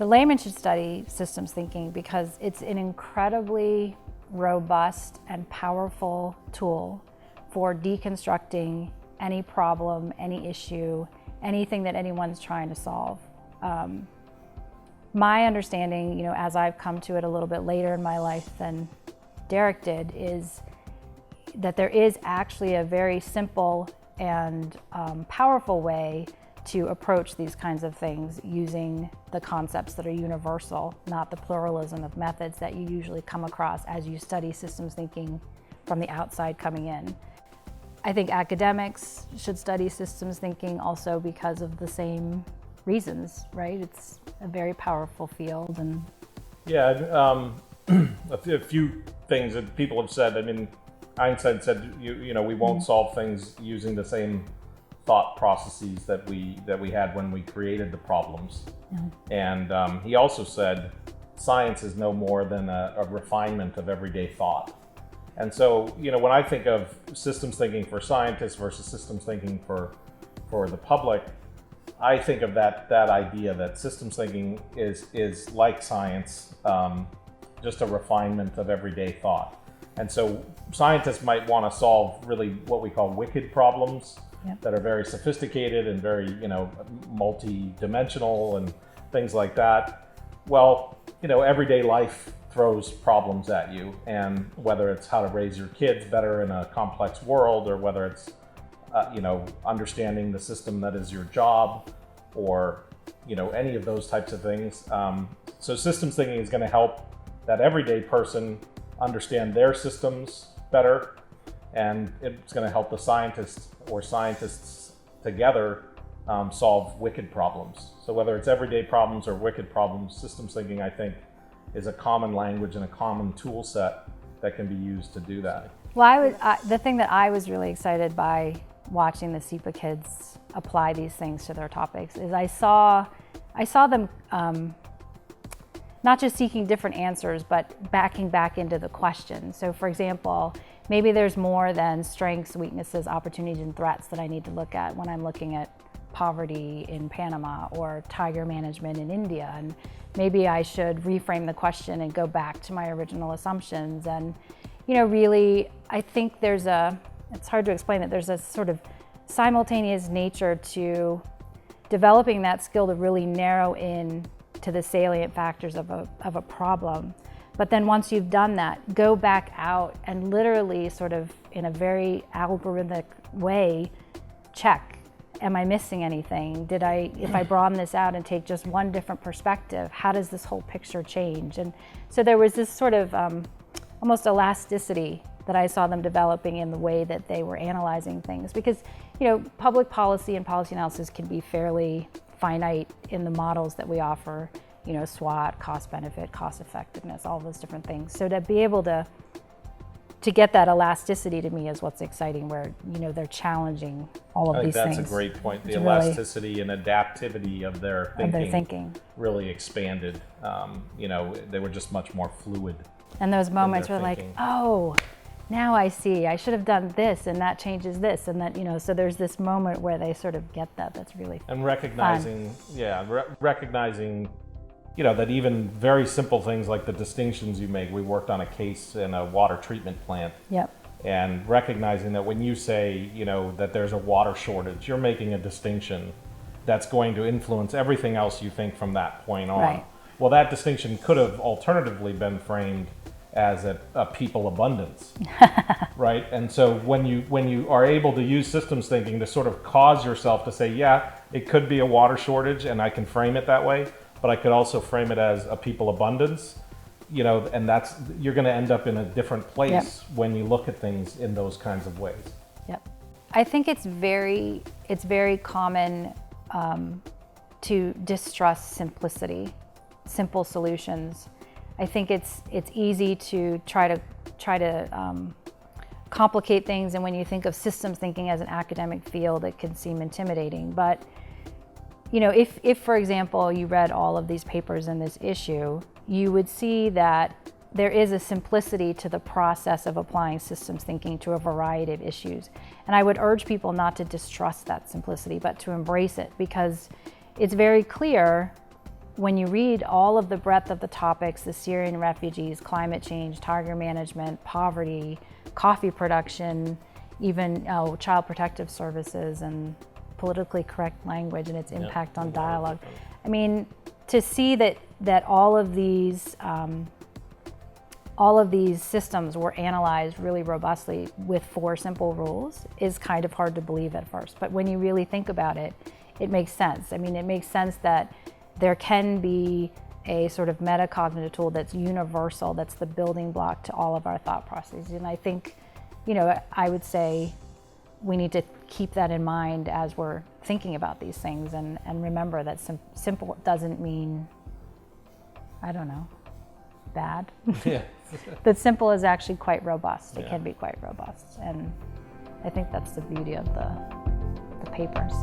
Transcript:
the layman should study systems thinking because it's an incredibly robust and powerful tool for deconstructing any problem, any issue, anything that anyone's trying to solve. My understanding, as I've come to it a little bit later in my life than Derek did, is that there is actually a very simple and powerful way to approach these kinds of things using the concepts that are universal, not the pluralism of methods that you usually come across as you study systems thinking from the outside coming in. I think academics should study systems thinking also because of the same reasons, right? It's a very powerful field. And yeah, a few things that people have said. I mean, Einstein said, we won't solve things using the same thought processes that we had when we created the problems. And he also said, science is no more than a refinement of everyday thought. And so, when I think of systems thinking for scientists versus systems thinking for the public, I think of that idea that systems thinking is like science, just a refinement of everyday thought. And so scientists might want to solve really what we call wicked problems. Yep. That are very sophisticated and very, multi-dimensional and things like that. Well, everyday life throws problems at you, and whether it's how to raise your kids better in a complex world, or whether it's, understanding the system that is your job, or, any of those types of things. So systems thinking is going to help that everyday person understand their systems better, and it's going to help the scientists together solve wicked problems. So whether it's everyday problems or wicked problems, systems thinking, I think, is a common language and a common tool set that can be used to do that. Well, the thing that I was really excited by watching the SEPA kids apply these things to their topics is I saw them not just seeking different answers, but backing back into the question. So for example, maybe there's more than strengths, weaknesses, opportunities, and threats that I need to look at when I'm looking at poverty in Panama or tiger management in India. And maybe I should reframe the question and go back to my original assumptions. And, really, I think it's hard to explain it, there's a sort of simultaneous nature to developing that skill to really narrow in to the salient factors of a problem. But then once you've done that, go back out and literally sort of in a very algorithmic way, check, am I missing anything? If I broaden this out and take just one different perspective, how does this whole picture change? And so there was this sort of almost elasticity that I saw them developing in the way that they were analyzing things. Because, public policy and policy analysis can be fairly finite in the models that we offer, SWOT, cost benefit, cost effectiveness, all those different things. So to be able to get that elasticity to me is what's exciting, where, they're challenging all of these things. That's a great point. The elasticity and adaptivity of their thinking really expanded. They were just much more fluid. And those moments were like, oh, now I see, I should have done this, and that changes this, and that, so there's this moment where they sort of get that. That's really and recognizing, fun. Recognizing, that even very simple things like the distinctions you make. We worked on a case in a water treatment plant. Yep. And recognizing that when you say, that there's a water shortage, you're making a distinction that's going to influence everything else you think from that point on. Right. Well, that distinction could have alternatively been framed as a people abundance, right? And so when you are able to use systems thinking to sort of cause yourself to say, yeah, it could be a water shortage, and I can frame it that way, but I could also frame it as a people abundance, and that's, you're going to end up in a different place when you look at things in those kinds of ways. Yep. I think it's very common to distrust simplicity, simple solutions. I think it's easy to try to complicate things, and when you think of systems thinking as an academic field, it can seem intimidating. But if for example you read all of these papers in this issue, you would see that there is a simplicity to the process of applying systems thinking to a variety of issues. And I would urge people not to distrust that simplicity, but to embrace it, because it's very clear when you read all of the breadth of the topics, the Syrian refugees, climate change, tiger management, poverty, coffee production, even child protective services and politically correct language and its impact on dialogue. I mean, to see that all of these systems were analyzed really robustly with 4 simple rules is kind of hard to believe at first. But when you really think about it, it makes sense. I mean, it makes sense that there can be a sort of metacognitive tool that's universal, that's the building block to all of our thought processes. And I think, I would say we need to keep that in mind as we're thinking about these things and remember that simple doesn't mean, I don't know, bad. Yeah. That simple is actually quite robust. It Yeah. can be quite robust. And I think that's the beauty of the papers.